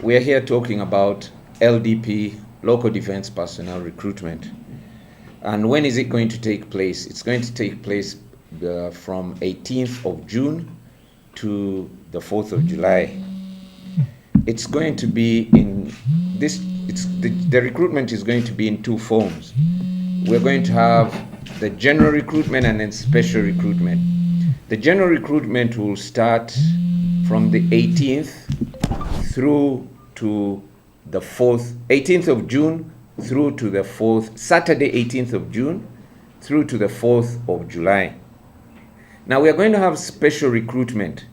we are here talking about LDP, local defense personnel recruitment. And when is it going to take place? It's going to take place from 18th of June to the 4th of July. It's going to be in this, the recruitment is going to be in two forms. We're going to have the general recruitment and then special recruitment. The general recruitment will start from the 18th through to the 4th, 18th of June through to the 4th, Saturday 18th of June through to the 4th of July. Now we are going to have special recruitment.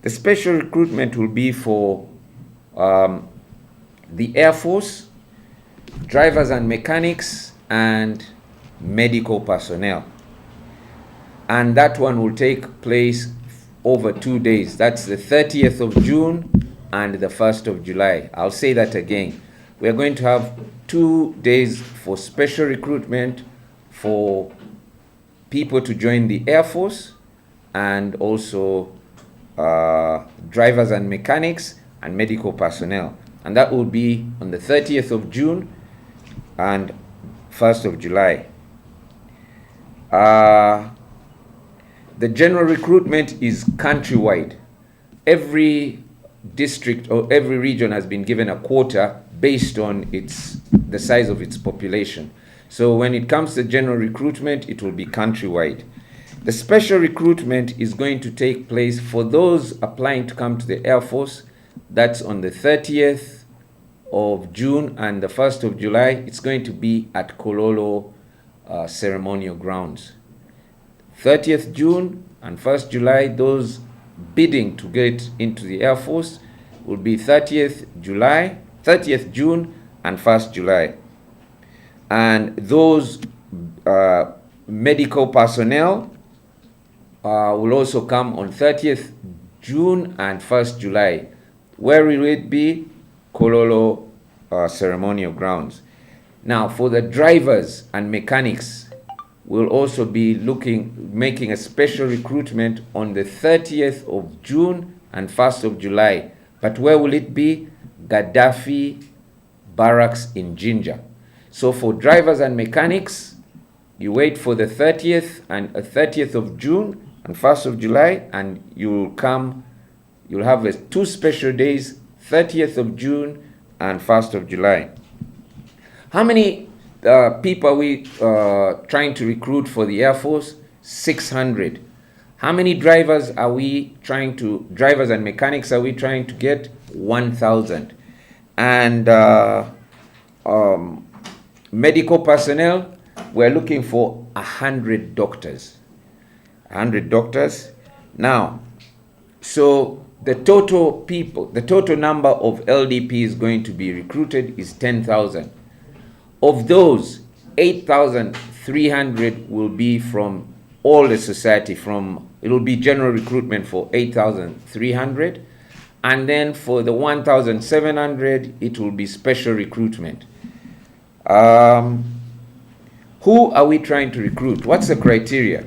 The special recruitment will be for the Air Force, drivers and mechanics, and medical personnel. And that one will take place over 2 days. That's the 30th of June and the 1st of July. I'll say that again. We are going to have 2 days for special recruitment for people to join the Air Force and also drivers and mechanics and medical personnel. And that will be on the 30th of June and 1st of July. The general recruitment is countrywide. Every district or every region has been given a quota based on the size of its population. So when it comes to general recruitment, it will be countrywide. The special recruitment is going to take place for those applying to come to the Air Force. That's on the 30th of June and the 1st of July. It's going to be at Kololo ceremonial grounds. 30th June and 1st July, those bidding to get into the Air Force will be 30th June and 1st July. And those medical personnel will also come on 30th June and 1st July. Where will it be? Kololo ceremonial grounds. Now, for the drivers and mechanics, we'll also be making a special recruitment on the 30th of June and 1st of July. But where will it be? Gaddafi Barracks in Jinja. So for drivers and mechanics, you wait for the 30th and 30th of June and 1st of July, and you'll have 2 special days, 30th of June and 1st of July. How many people are we trying to recruit for the Air Force? 600. How many drivers and mechanics are we trying to get? 1,000. And medical personnel, we're looking for 100 doctors. 100 doctors. Now, so the total number of LDP is going to be recruited is 10,000. Of those, 8,300 will be from all the society. It will be general recruitment for 8,300, and then for the 1,700, it will be special recruitment. Who are we trying to recruit? What's the criteria?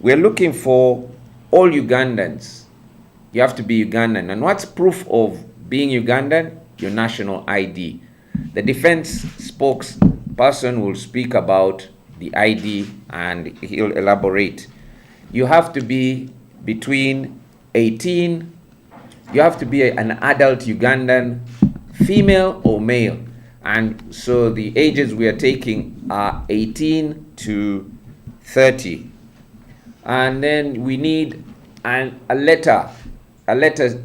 We're looking for all Ugandans. You have to be Ugandan. And what's proof of being Ugandan? Your national ID. The defense spokesperson will speak about the ID and he'll elaborate. You have to be between 18, you have to be an adult Ugandan, female or male. And so the ages we are taking are 18 to 30. And then we need a letter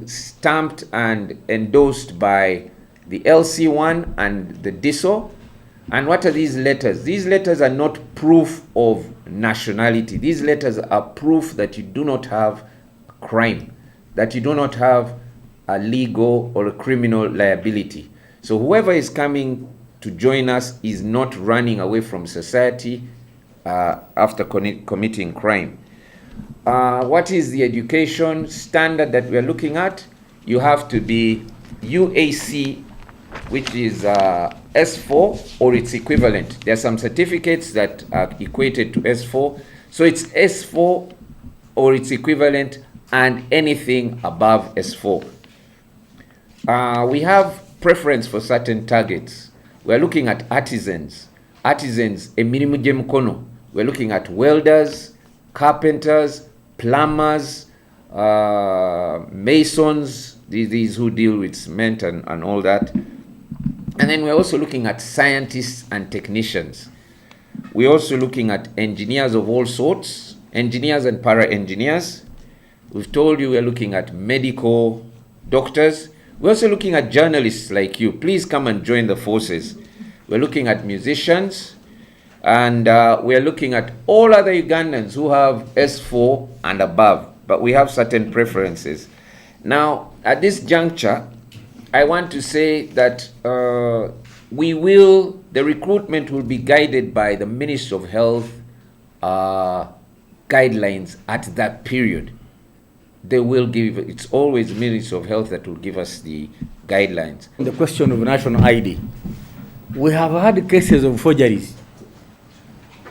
stamped and endorsed by the LC1 and the DISO. And what are these letters? These letters are not proof of nationality. These letters are proof that you do not have a crime, that you do not have a legal or a criminal liability. So whoever is coming to join us is not running away from society after committing crime. What is the education standard that we are looking at? You have to be UAC, which is S4 or its equivalent. There are some certificates that are equated to S4. So it's S4 or its equivalent and anything above S4. We have preference for certain targets. We're looking at artisans, emirimu gy'emikono. We're looking at welders, carpenters, plumbers, masons, these who deal with cement and all that. And then we're also looking at scientists and technicians. We're also looking at engineers of all sorts, engineers and para-engineers. We've told you we're looking at medical doctors. We're also looking at journalists like you. Please come and join the forces. We're looking at musicians, and we're looking at all other Ugandans who have S4 and above, but we have certain preferences. Now, at this juncture, I want to say that the recruitment will be guided by the Ministry of Health guidelines at that period. They will give, it's always Ministry of Health that will give us the guidelines. The question of national ID. We have had cases of forgeries.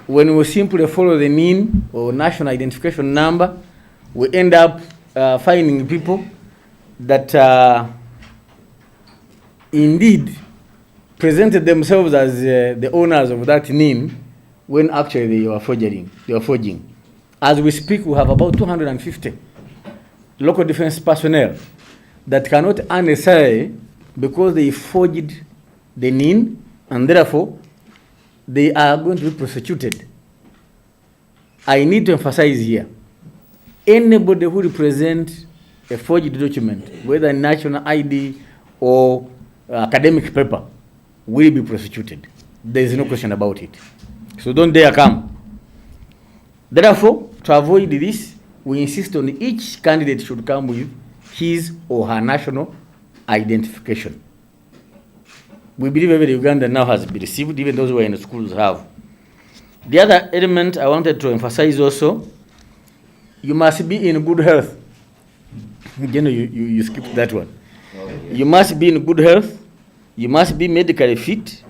When we simply follow the NIN or national identification number, we end up finding people that indeed presented themselves as the owners of that NIN when actually they were forging. As we speak, we have about 250 local defense personnel that cannot earn a salary because they forged the NIN, and therefore they are going to be prosecuted. I need to emphasize here, anybody who represents a forged document, whether national ID or academic paper, will be prosecuted. There is no question about it. So don't dare come. Therefore, to avoid this, we insist on each candidate should come with his or her national identification. We believe every Ugandan now has been received, even those who are in the schools have. The other element I wanted to emphasize also, you must be in good health. You skipped that one. You must be in good health, you must be medically fit,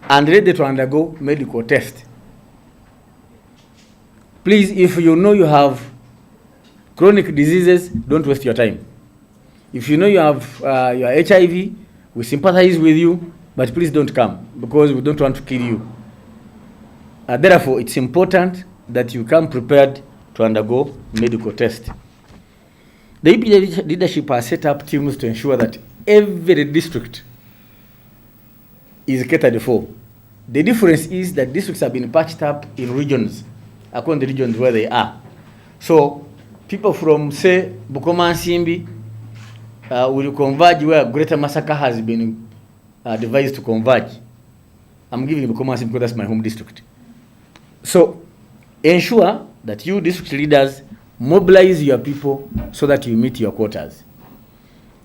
and ready to undergo medical test. Please, if you know you have chronic diseases, don't waste your time. If you know you have your HIV, we sympathize with you, but please don't come because we don't want to kill you. Therefore, it's important that you come prepared to undergo medical test. The UPDF leadership has set up teams to ensure that every district is catered for. The difference is that districts have been patched up in regions, according to the regions where they are. So people from, say, Bukoma and Simbi will converge where Greater Masaka has been devised to converge. I'm giving Bukoma and Simbi because that's my home district. So ensure that you district leaders mobilize your people so that you meet your quotas.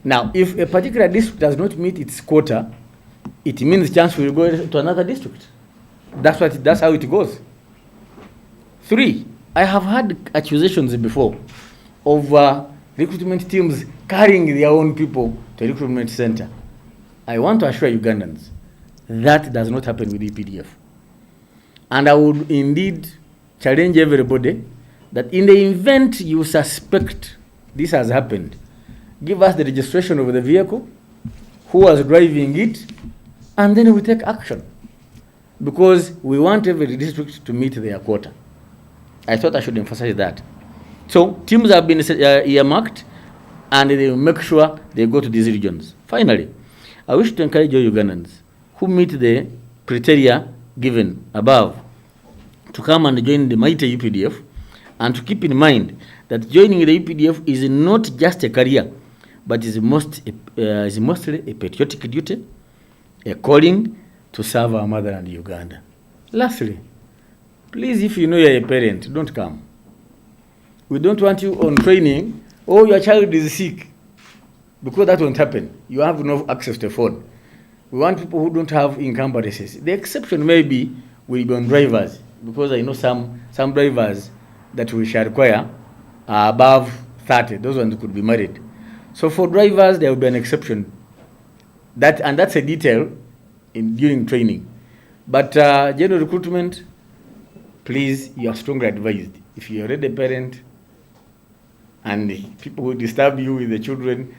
Now, if a particular district does not meet its quota, it means chance will go to another district. That's how it goes. 3, I have had accusations before of recruitment teams carrying their own people to a recruitment center. I want to assure Ugandans that does not happen with UPDF. And I would indeed challenge everybody that in the event you suspect this has happened, give us the registration of the vehicle, who was driving it, and then we take action. Because we want every district to meet their quota. I thought I should emphasize that. So teams have been earmarked, and they will make sure they go to these regions. Finally, I wish to encourage all Ugandans who meet the criteria given above to come and join the mighty UPDF, and to keep in mind that joining the UPDF is not just a career, but is mostly a patriotic duty, a calling to serve our motherland Uganda. Lastly, please, if you know you're a parent, don't come. We don't want you on training, or your child is sick, because that won't happen. You have no access to a phone. We want people who don't have encumbrances. The exception maybe will be on drivers, because I know some drivers that we shall require are above 30. Those ones could be married. So for drivers, there will be an exception. And that's a detail during training. But general recruitment, please, you are strongly advised. If you're already a parent and people who disturb you with the children,